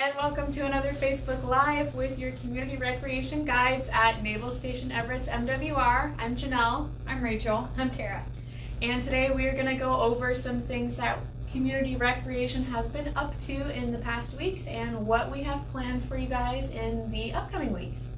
and welcome to another Facebook Live with your community recreation guides at Naval Station Everett's MWR. I'm Janelle. I'm Rachel. I'm Kara. And today we are going to go over some things that community recreation has been up to in the past weeks and what we have planned for you guys in the upcoming weeks.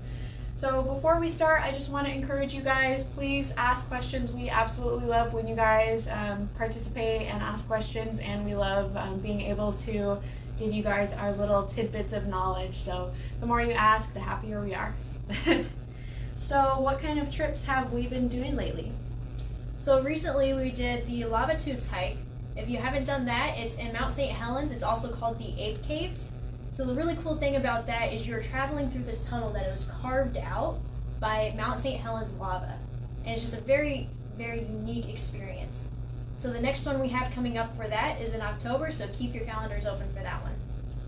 So before we start, I just want to encourage you guys, please ask questions. We absolutely love when you guys participate and ask questions, and we love being able to give you guys our little tidbits of knowledge. So the more you ask, the happier we are. So what kind of trips have we been doing lately? So recently we did the Lava Tubes hike. If you haven't done that, it's in Mount St. Helens. It's also called the Ape Caves. So the really cool thing about that is you're traveling through this tunnel that was carved out by Mount St. Helens lava. And it's just a very, very unique experience. So the next one we have coming up for that is in October, so keep your calendars open for that one.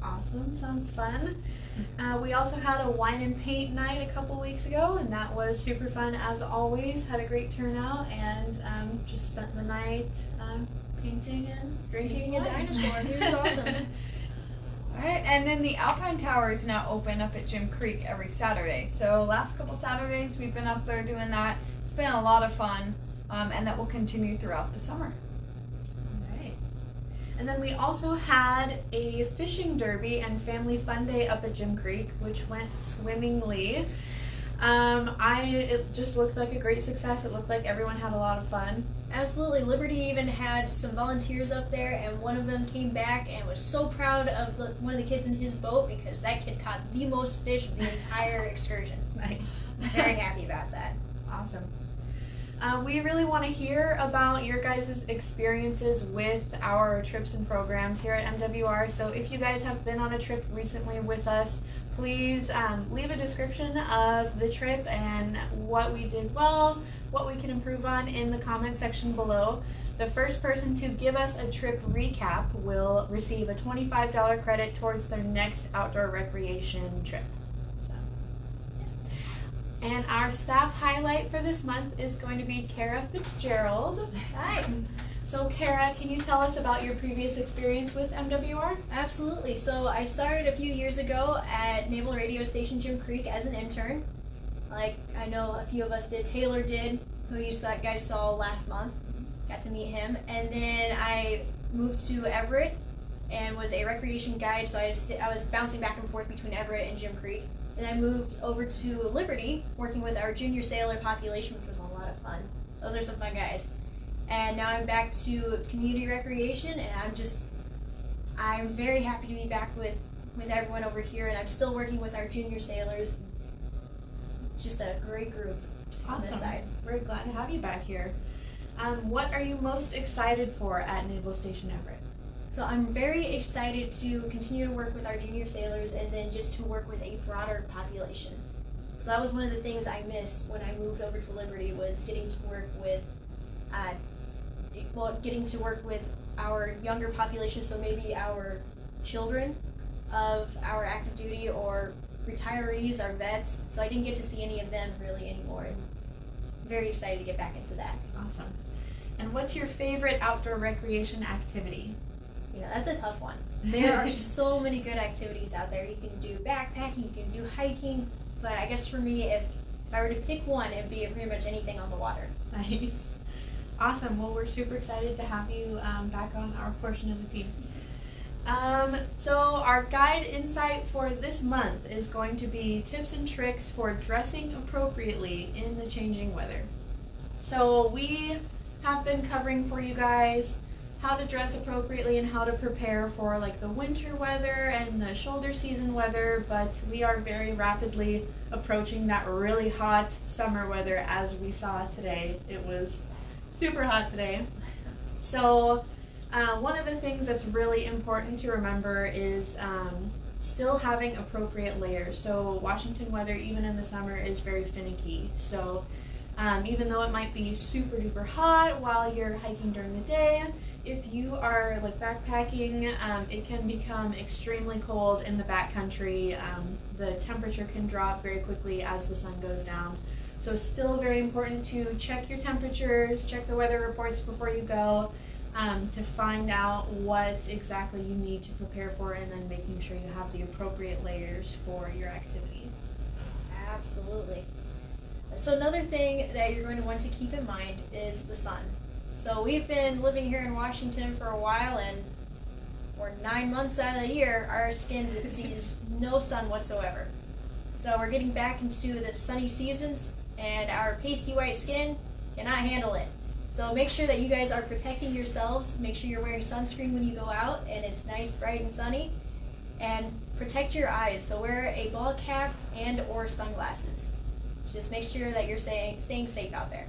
Awesome, sounds fun. We also had a wine and paint night a couple weeks ago, and that was super fun as always. Had a great turnout and just spent the night painting and drinking a dinosaur. It was awesome. Alright, and then the Alpine Tower is now open up at Jim Creek every Saturday. So last couple Saturdays we've been up there doing that. It's been a lot of fun, and that will continue throughout the summer. Alright. And then we also had a fishing derby and family fun day up at Jim Creek, which went swimmingly. It just looked like a great success. It looked like everyone had a lot of fun. Absolutely. Liberty even had some volunteers up there, and one of them came back and was so proud of one of the kids in his boat because that kid caught the most fish of the entire excursion. Nice. Very happy about that. Awesome. We really want to hear about your guys' experiences with our trips and programs here at MWR. So if you guys have been on a trip recently with us, please leave a description of the trip and what we did well, what we can improve on in the comment section below. The first person to give us a trip recap will receive a $25 credit towards their next outdoor recreation trip. And our staff highlight for this month is going to be Kara Fitzgerald. Hi. So Kara, can you tell us about your previous experience with MWR? Absolutely. So I started a few years ago at Naval Radio Station Jim Creek as an intern. Like I know a few of us did. Taylor did, who you guys saw last month. Got to meet him. And then I moved to Everett and was a recreation guide. So I was bouncing back and forth between Everett and Jim Creek. And I moved over to Liberty, working with our junior sailor population, which was a lot of fun. Those are some fun guys. And now I'm back to community recreation, and I'm very happy to be back with everyone over here, and I'm still working with our junior sailors. Just a great group on this side. We're glad to have you back here. What are you most excited for at Naval Station Everett? So I'm very excited to continue to work with our junior sailors and then just to work with a broader population. So that was one of the things I missed when I moved over to Liberty, was getting to work with our younger population, so maybe our children of our active duty or retirees, our vets. So I didn't get to see any of them really anymore. And I'm very excited to get back into that. Awesome. And what's your favorite outdoor recreation activity? Yeah, that's a tough one. There are so many good activities out there. You can do backpacking, you can do hiking, but I guess for me, if I were to pick one, it'd be pretty much anything on the water. Nice. Awesome. Well, we're super excited to have you back on our portion of the team. So our guide insight for this month is going to be tips and tricks for dressing appropriately in the changing weather. So we have been covering for you guys how to dress appropriately and how to prepare for like the winter weather and the shoulder season weather, but we are very rapidly approaching that really hot summer weather as we saw today. It was super hot today. So one of the things that's really important to remember is still having appropriate layers. So Washington weather, even in the summer, is very finicky. So even though it might be super duper hot while you're hiking during the day, if you are like backpacking, it can become extremely cold in the backcountry. The temperature can drop very quickly as the sun goes down. So it's still very important to check your temperatures, check the weather reports before you go. to find out what exactly you need to prepare for, and then making sure you have the appropriate layers for your activity. Absolutely. So another thing that you're going to want to keep in mind is the sun. So we've been living here in Washington for a while, and for 9 months out of the year, our skin sees no sun whatsoever. So we're getting back into the sunny seasons, and our pasty white skin cannot handle it. So make sure that you guys are protecting yourselves. Make sure you're wearing sunscreen when you go out and it's nice, bright, and sunny. And protect your eyes. So wear a ball cap and or sunglasses. Just make sure that you're staying safe out there.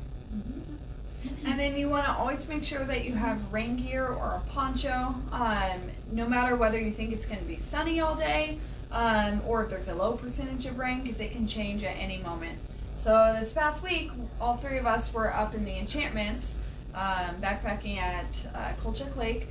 And then you want to always make sure that you have rain gear or a poncho, no matter whether you think it's going to be sunny all day or if there's a low percentage of rain, because it can change at any moment. So this past week, all three of us were up in the enchantments, backpacking at Kolchak Lake,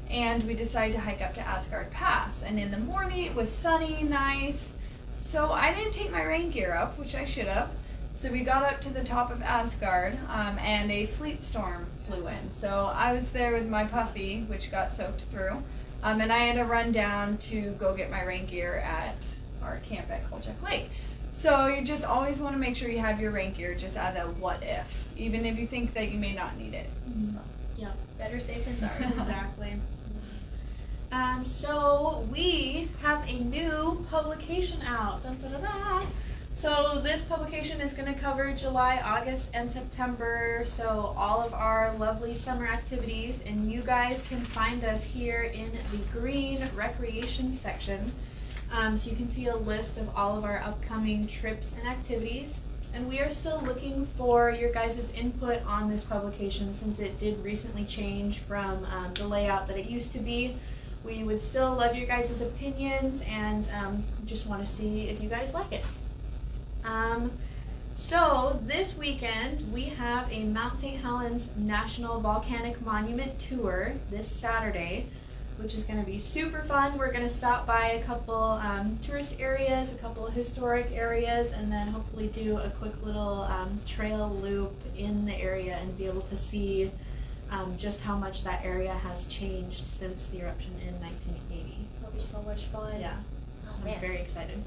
and we decided to hike up to Asgard Pass. And in the morning, it was sunny, nice. So I didn't take my rain gear up, which I should have. So we got up to the top of Asgard, and a sleet storm blew in. So I was there with my puffy, which got soaked through, and I had to run down to go get my rain gear at our camp at Kolchak Lake. So you just always want to make sure you have your rain gear just as a what if, even if you think that you may not need it. So. Yeah. Better safe than sorry. Exactly. So we have a new publication out. Dun, dun, dun, dun. So this publication is going to cover July, August, and September. So all of our lovely summer activities, and you guys can find us here in the green recreation section. So you can see a list of all of our upcoming trips and activities. And we are still looking for your guys' input on this publication, since it did recently change from the layout that it used to be. We would still love your guys' opinions, and just want to see if you guys like it. So this weekend we have a Mount St. Helens National Volcanic Monument Tour this Saturday, which is going to be super fun. We're going to stop by a couple tourist areas, a couple of historic areas, and then hopefully do a quick little trail loop in the area and be able to see just how much that area has changed since the eruption in 1980. That'll be so much fun. Yeah, Oh, man. I'm very excited.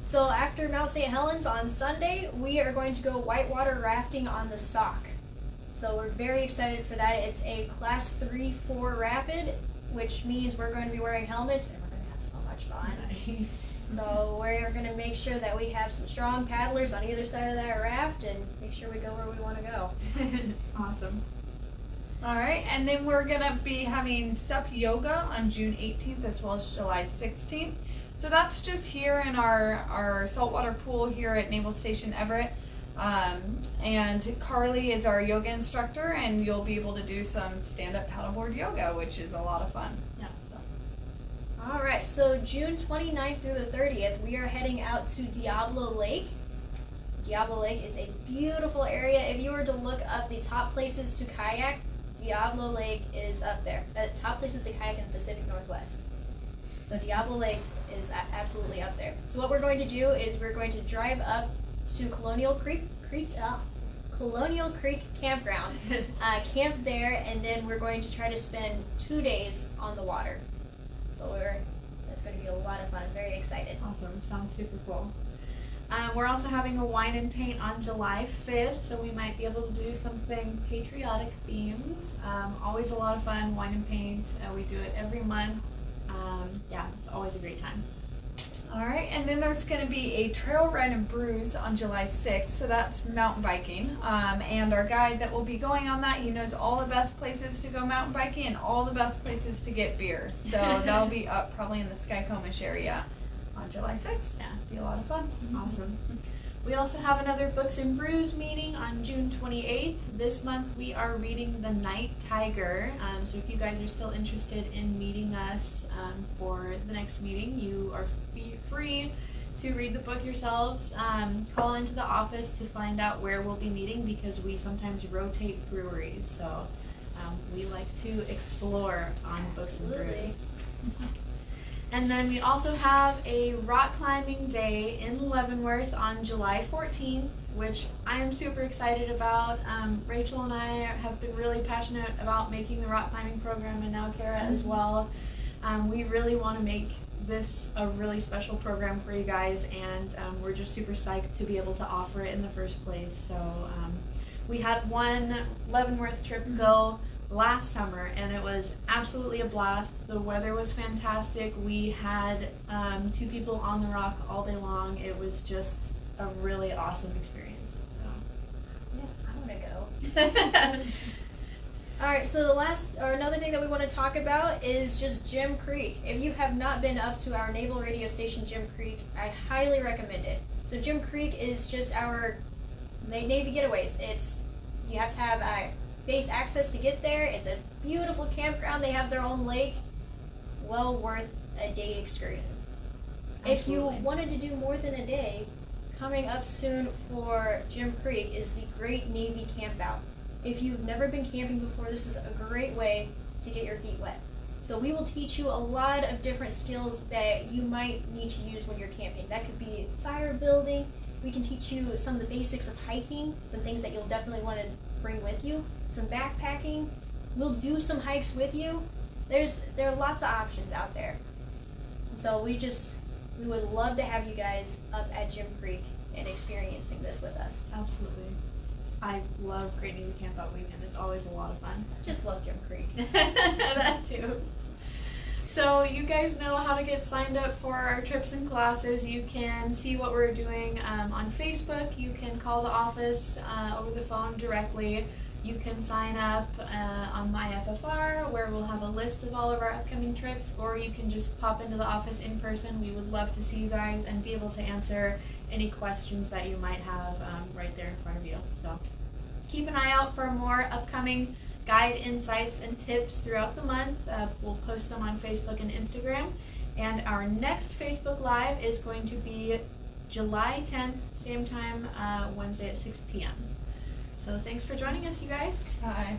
So after Mount St. Helens on Sunday, we are going to go whitewater rafting on the Sauk. So we're very excited for that. It's a class 3-4 rapid, which means we're going to be wearing helmets, and we're going to have so much fun. Nice. So we're going to make sure that we have some strong paddlers on either side of that raft and make sure we go where we want to go. Awesome. All right, and then we're going to be having SUP Yoga on June 18th as well as July 16th. So that's just here in our saltwater pool here at Naval Station Everett. And Carly is our yoga instructor, and you'll be able to do some stand-up paddleboard yoga, which is a lot of fun. Yeah. All right, so June 29th through the 30th, we are heading out to Diablo Lake. Diablo Lake is a beautiful area. If you were to look up the top places to kayak, Diablo Lake is up there. Top places to kayak in the Pacific Northwest. So Diablo Lake is absolutely up there. So what we're going to do is we're going to drive up to Colonial Creek Campground, camp there, and then we're going to try to spend 2 days on the water. So that's going to be a lot of fun. Very excited. Awesome. Sounds super cool. We're also having a wine and paint on July 5th, so we might be able to do something patriotic themed. Always a lot of fun, wine and paint. We do it every month. Yeah, it's always a great time. All right, and then there's going to be a trail ride and brews on July 6th, so that's mountain biking. And our guide that will be going on that, he knows all the best places to go mountain biking and all the best places to get beer. So that'll be up probably in the Skycomish area on July 6th. Yeah. Be a lot of fun. Awesome. We also have another Books and Brews meeting on June 28th. This month we are reading The Night Tiger. So if you guys are still interested in meeting us for the next meeting, you are free to read the book yourselves. Call into the office to find out where we'll be meeting, because we sometimes rotate breweries. So we like to explore on Books and Absolutely. Brews. And then we also have a rock climbing day in Leavenworth on July 14th, which I am super excited about. Rachel and I have been really passionate about making the rock climbing program, and now Kara as well. We really want to make this a really special program for you guys, and we're just super psyched to be able to offer it in the first place. So we had one Leavenworth trip go last summer, and it was absolutely a blast. The weather was fantastic. We had 2 people on the rock all day long. It was just a really awesome experience. So Yeah, I want to go. Alright, so another thing that we want to talk about is just Jim Creek. If you have not been up to our naval radio station, Jim Creek, I highly recommend it. So Jim Creek is just our Navy getaways. You have to have base access to get there. It's a beautiful campground. They have their own lake. Well worth a day excursion. Absolutely. If you wanted to do more than a day, coming up soon for Jim Creek is the Great Navy Campout. If you've never been camping before, this is a great way to get your feet wet. So we will teach you a lot of different skills that you might need to use when you're camping. That could be fire building. We can teach you some of the basics of hiking, some things that you'll definitely want to bring with you, some backpacking. We'll do some hikes with you. There are lots of options out there. So we would love to have you guys up at Jim Creek and experiencing this with us. absolutely. I love Great Navy Camp Out Weekend. It's always a lot of fun. Just love Jim Creek. That too. So you guys know how to get signed up for our trips and classes. You can see what we're doing on Facebook. You can call the office over the phone directly. You can sign up on my FFR, where we'll have a list of all of our upcoming trips, or you can just pop into the office in person. We would love to see you guys and be able to answer any questions that you might have right there in front of you. So keep an eye out for more upcoming guide insights and tips throughout the month. We'll post them on Facebook and Instagram. And our next Facebook Live is going to be July 10th, same time, Wednesday at 6 p.m. So thanks for joining us, you guys. Bye.